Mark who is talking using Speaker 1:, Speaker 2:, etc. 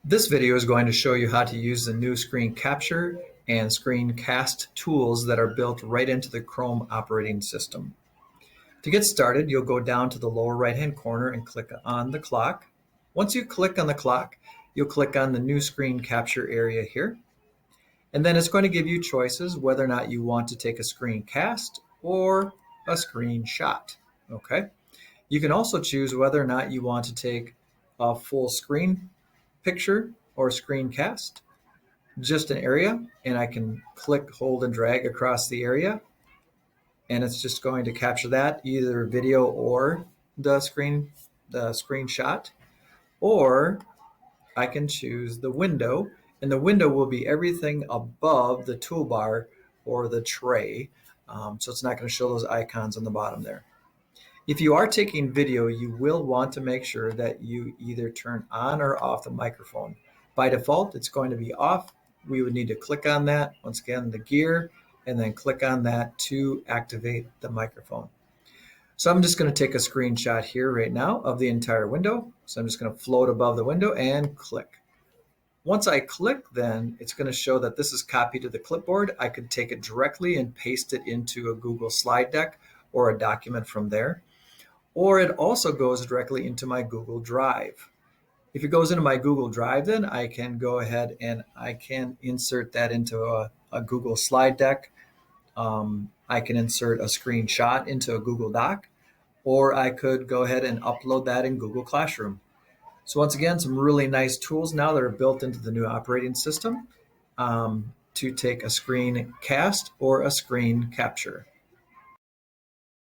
Speaker 1: This video is going to show you how to use the new screen capture and screencast tools that are built right into the Chrome operating system. To get started, you'll go down to the lower right-hand corner and click on the clock. Once you click on the clock, you'll click on the new screen capture area here. And then it's going to give you choices whether or not you want to take a screencast or a screenshot. Okay. You can also choose whether or not you want to take a full screen picture or screencast, just an area, and I can click, hold, and drag across the area, and it's just going to capture that, either video or the screenshot. Or I can choose the window, and the window will be everything above the toolbar or the tray, so it's not going to show those icons on the bottom there. If you are taking video, you will want to make sure that you either turn on or off the microphone. By default, it's going to be off. We would need to click on that, once again, the gear, and then click on that to activate the microphone. So I'm just going to take a screenshot here right now of the entire window. So I'm just going to float above the window and click. Once I click, then it's going to show that this is copied to the clipboard. I could take it directly and paste it into a Google slide deck or a document from there. Or it also goes directly into my Google Drive. If it goes into my Google Drive, then I can go ahead and I can insert that into a Google slide deck. I can insert a screenshot into a Google Doc, or I could go ahead and upload that in Google Classroom. So once again, some really nice tools now that are built into the new operating system to take a screencast or a screen capture.